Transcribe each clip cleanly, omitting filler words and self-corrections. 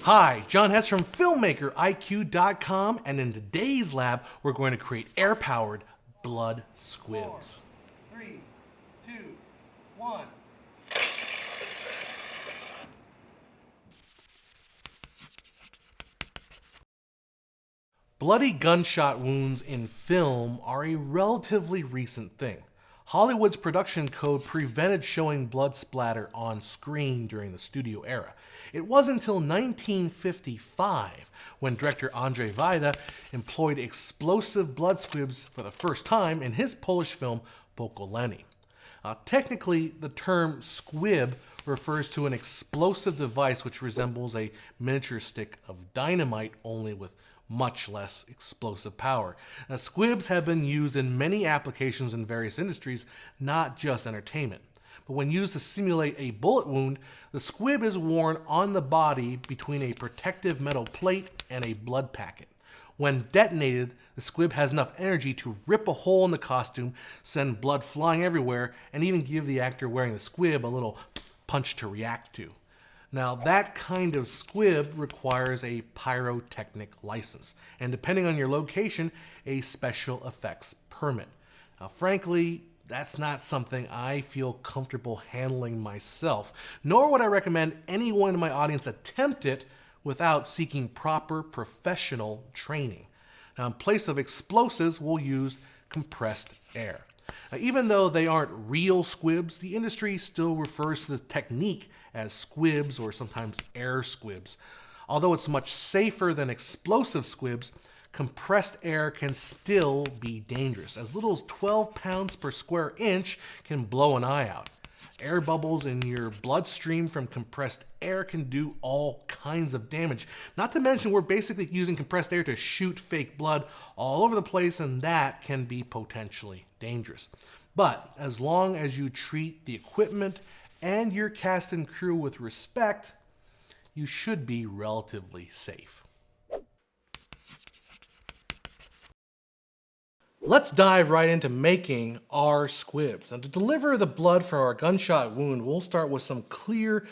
Hi, John Hess from FilmmakerIQ.com, and in today's lab, we're going to create air-powered blood squibs. 4, 3, 2, 1. Bloody gunshot wounds in film are a relatively recent thing. Hollywood's production code prevented showing blood splatter on screen during the studio era. It wasn't until 1955 when director Andrzej Wajda employed explosive blood squibs for the first time in his Polish film Pokolenie. Technically, the term squib refers to an explosive device which resembles a miniature stick of dynamite, only with much less explosive power. Now, squibs have been used in many applications in various industries, not just entertainment. But when used to simulate a bullet wound, the squib is worn on the body between a protective metal plate and a blood packet. When detonated, the squib has enough energy to rip a hole in the costume, send blood flying everywhere, and even give the actor wearing the squib a little punch to react to. Now, that kind of squib requires a pyrotechnic license, and depending on your location, a special effects permit. Now, frankly, that's not something I feel comfortable handling myself, nor would I recommend anyone in my audience attempt it without seeking proper professional training. Now, in place of explosives, we'll use compressed air. Now, even though they aren't real squibs, the industry still refers to the technique as squibs or sometimes air squibs. Although it's much safer than explosive squibs, compressed air can still be dangerous. As little as 12 pounds per square inch can blow an eye out. Air bubbles in your bloodstream from compressed air can do all kinds of damage. Not to mention, we're basically using compressed air to shoot fake blood all over the place, and that can be potentially dangerous. But as long as you treat the equipment and your cast and crew with respect, you should be relatively safe. Let's dive right into making our squibs. And to deliver the blood for our gunshot wound, we'll start with some clear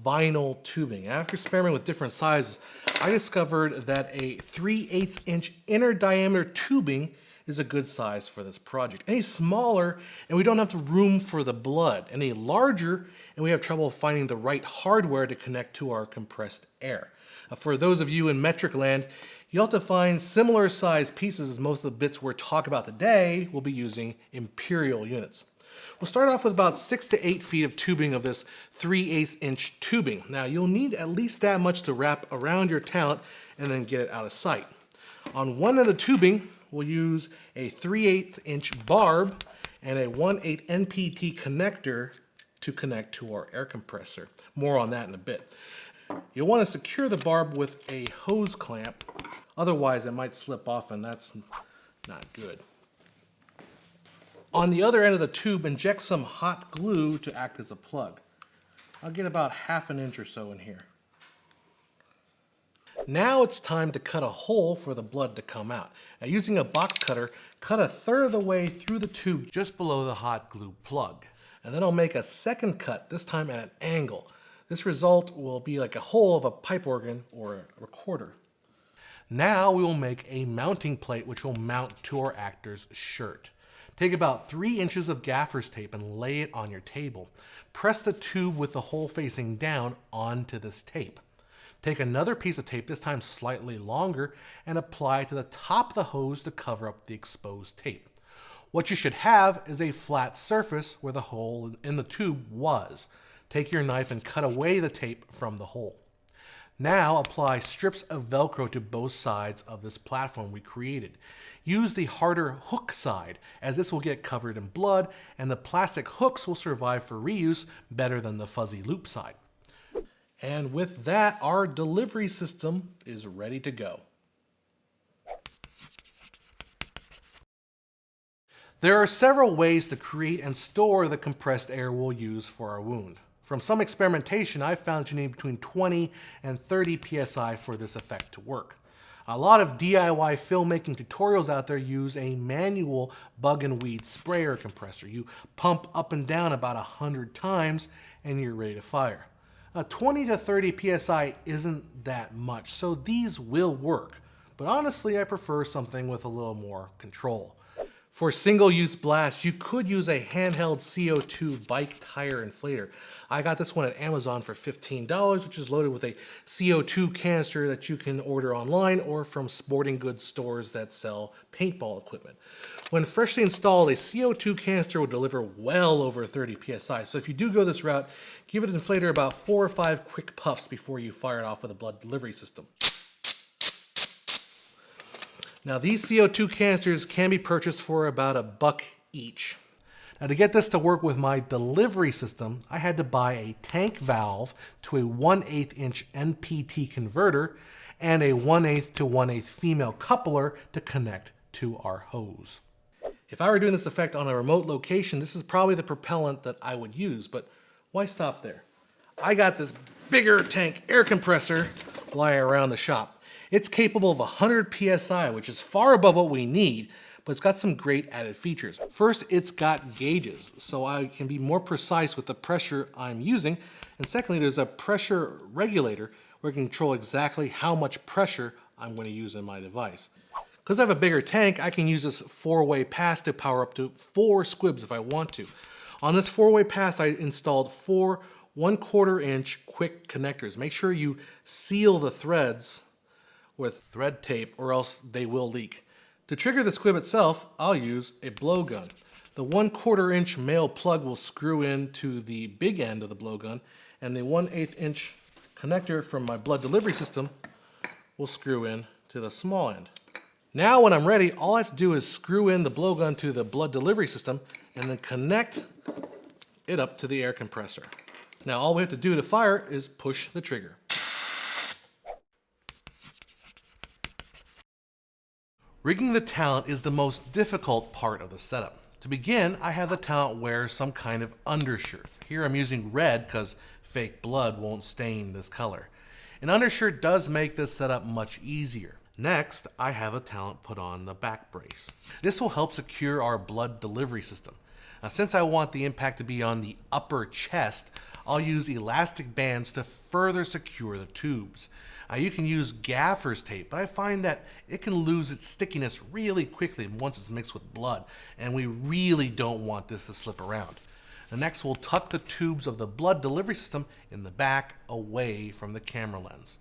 vinyl tubing. After experimenting with different sizes, I discovered that a 3/8 inch inner diameter tubing is a good size for this project. Any smaller, and we don't have the room for the blood. Any larger, and we have trouble finding the right hardware to connect to our compressed air. For those of you in metric land, you'll have to find similar sized pieces, as most of the bits we're talking about today will be using imperial units. We'll start off with about 6 to 8 feet of tubing of this 3/8 inch tubing. Now, you'll need at least that much to wrap around your talent and then get it out of sight. On one end of the tubing, we'll use a 3/8 inch barb and a 1/8 NPT connector to connect to our air compressor. More on that in a bit. You'll want to secure the barb with a hose clamp, otherwise it might slip off, and that's not good. On the other end of the tube, inject some hot glue to act as a plug. I'll get about 1/2 inch or so in here. Now it's time to cut a hole for the blood to come out. Now, using a box cutter, cut 1/3 of the way through the tube just below the hot glue plug. And then I'll make a second cut, this time at an angle. This result will be like a hole of a pipe organ or a recorder. Now we will make a mounting plate which will mount to our actor's shirt. Take about 3 inches of gaffer's tape and lay it on your table. Press the tube with the hole facing down onto this tape. Take another piece of tape, this time slightly longer, and apply it to the top of the hose to cover up the exposed tape. What you should have is a flat surface where the hole in the tube was. Take your knife and cut away the tape from the hole. Now apply strips of Velcro to both sides of this platform we created. Use the harder hook side, as this will get covered in blood, and the plastic hooks will survive for reuse better than the fuzzy loop side. And with that, our delivery system is ready to go. There are several ways to create and store the compressed air we'll use for our wound. From some experimentation, I've found that you need between 20 and 30 psi for this effect to work. A lot of DIY filmmaking tutorials out there use a manual bug and weed sprayer compressor. You pump up and down about 100 times and you're ready to fire. 20 to 30 psi isn't that much, so these will work. But honestly, I prefer something with a little more control. For single-use blasts, you could use a handheld CO2 bike tire inflator. I got this one at Amazon for $15, which is loaded with a CO2 canister that you can order online or from sporting goods stores that sell paintball equipment. When freshly installed, a CO2 canister will deliver well over 30 psi. So if you do go this route, give it an inflator about 4 or 5 quick puffs before you fire it off with a blood delivery system. Now these CO2 canisters can be purchased for about $1 each. Now to get this to work with my delivery system, I had to buy a tank valve to a 1/8 inch NPT converter and a 1/8 to 1/8 female coupler to connect to our hose. If I were doing this effect on a remote location, this is probably the propellant that I would use, but why stop there? I got this bigger tank air compressor lying around the shop. It's capable of 100 psi, which is far above what we need, but it's got some great added features. First, it's got gauges, so I can be more precise with the pressure I'm using. And secondly, there's a pressure regulator where I can control exactly how much pressure I'm going to use in my device. Because I have a bigger tank, I can use this 4-way pass to power up to 4 squibs if I want to. On this 4-way pass, I installed 4 1/4 inch quick connectors. Make sure you seal the threads with thread tape or else they will leak. To trigger the squib itself, I'll use a blowgun. The 1/4 inch male plug will screw into the big end of the blowgun, and the 1/8 inch connector from my blood delivery system will screw in to the small end. Now when I'm ready, all I have to do is screw in the blowgun to the blood delivery system and then connect it up to the air compressor. Now all we have to do to fire is push the trigger. Rigging the talent is the most difficult part of the setup. To begin, I have the talent wear some kind of undershirt. Here I'm using red because fake blood won't stain this color. An undershirt does make this setup much easier. Next, I have a talent put on the back brace. This will help secure our blood delivery system. Now, since I want the impact to be on the upper chest, I'll use elastic bands to further secure the tubes. You can use gaffer's tape, but I find that it can lose its stickiness really quickly once it's mixed with blood, and we really don't want this to slip around. Next, we'll tuck the tubes of the blood delivery system in the back away from the camera lens.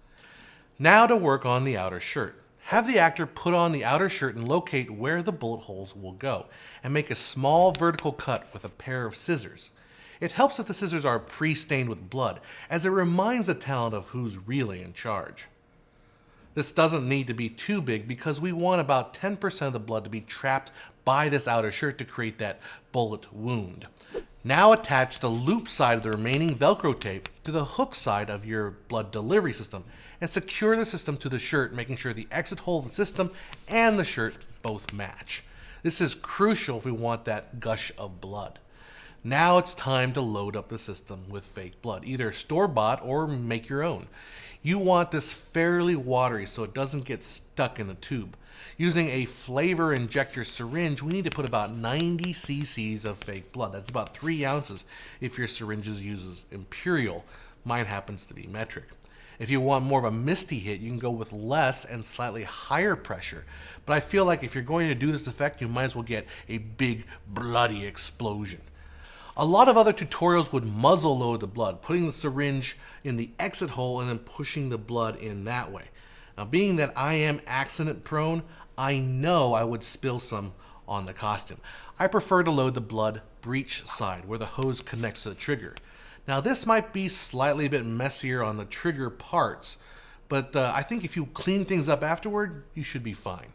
Now to work on the outer shirt. Have the actor put on the outer shirt and locate where the bullet holes will go, and make a small vertical cut with a pair of scissors. It helps if the scissors are pre-stained with blood, as it reminds the talent of who's really in charge. This doesn't need to be too big because we want about 10% of the blood to be trapped by this outer shirt to create that bullet wound. Now attach the loop side of the remaining Velcro tape to the hook side of your blood delivery system and secure the system to the shirt, making sure the exit hole of the system and the shirt both match. This is crucial if we want that gush of blood. Now it's time to load up the system with fake blood, either store-bought or make your own. You want this fairly watery so it doesn't get stuck in the tube. Using a flavor injector syringe, we need to put about 90 cc's of fake blood. That's about 3 ounces if your syringe uses imperial. Mine happens to be metric. If you want more of a misty hit, you can go with less and slightly higher pressure. But I feel like if you're going to do this effect, you might as well get a big bloody explosion. A lot of other tutorials would muzzle load the blood, putting the syringe in the exit hole and then pushing the blood in that way. Now, being that I am accident prone, I know I would spill some on the costume. I prefer to load the blood breech side where the hose connects to the trigger. Now this might be slightly a bit messier on the trigger parts, but I think if you clean things up afterward, you should be fine.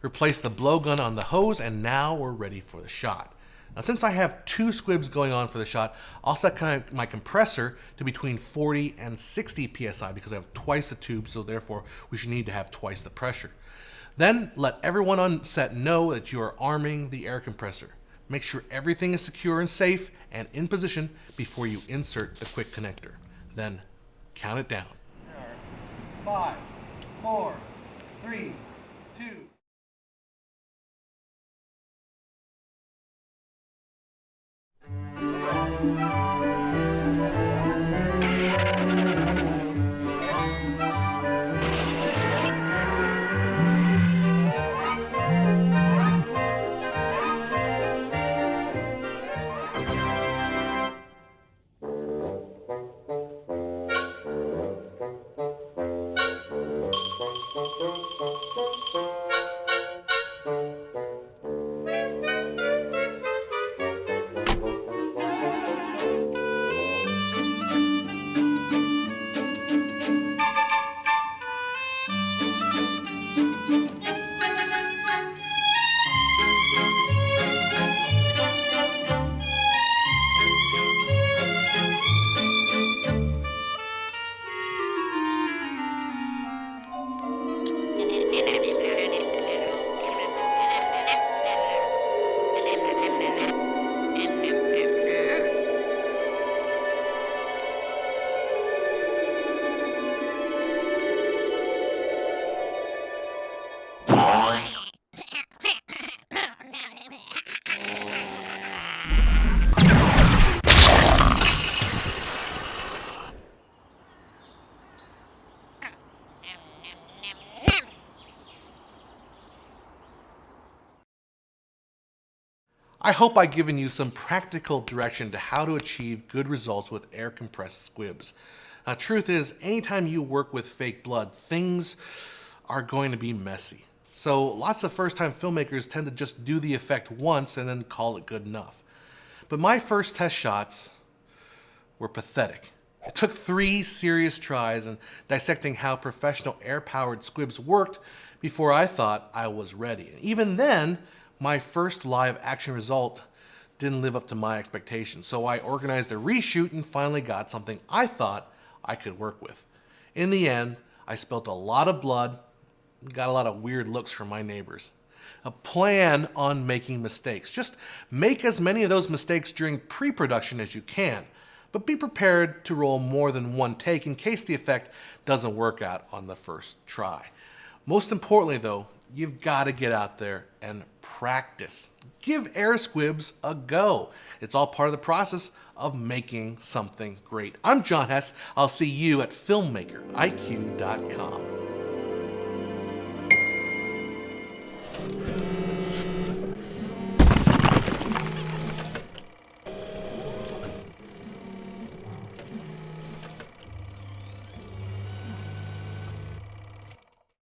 Replace the blowgun on the hose, and now we're ready for the shot. Now, since I have 2 squibs going on for the shot, I'll set my compressor to between 40 and 60 psi because I have twice the tube, so therefore we should need to have twice the pressure. Then let everyone on set know that you are arming the air compressor. Make sure everything is secure and safe and in position before you insert the quick connector. Then count it down. 5, 4, 3, 2. I hope I've given you some practical direction to how to achieve good results with air compressed squibs. Truth is, anytime you work with fake blood, things are going to be messy. So lots of first-time filmmakers tend to just do the effect once and then call it good enough. But my first test shots were pathetic. It took 3 serious tries and dissecting how professional air-powered squibs worked before I thought I was ready. And even then, my first live action result didn't live up to my expectations. So I organized a reshoot and finally got something I thought I could work with. In the end, I spilt a lot of blood, got a lot of weird looks from my neighbors. Plan on making mistakes. Just make as many of those mistakes during pre-production as you can, but be prepared to roll more than one take in case the effect doesn't work out on the first try. Most importantly though, you've got to get out there and practice. Give air squibs a go. It's all part of the process of making something great. I'm John Hess. I'll see you at filmmakeriq.com.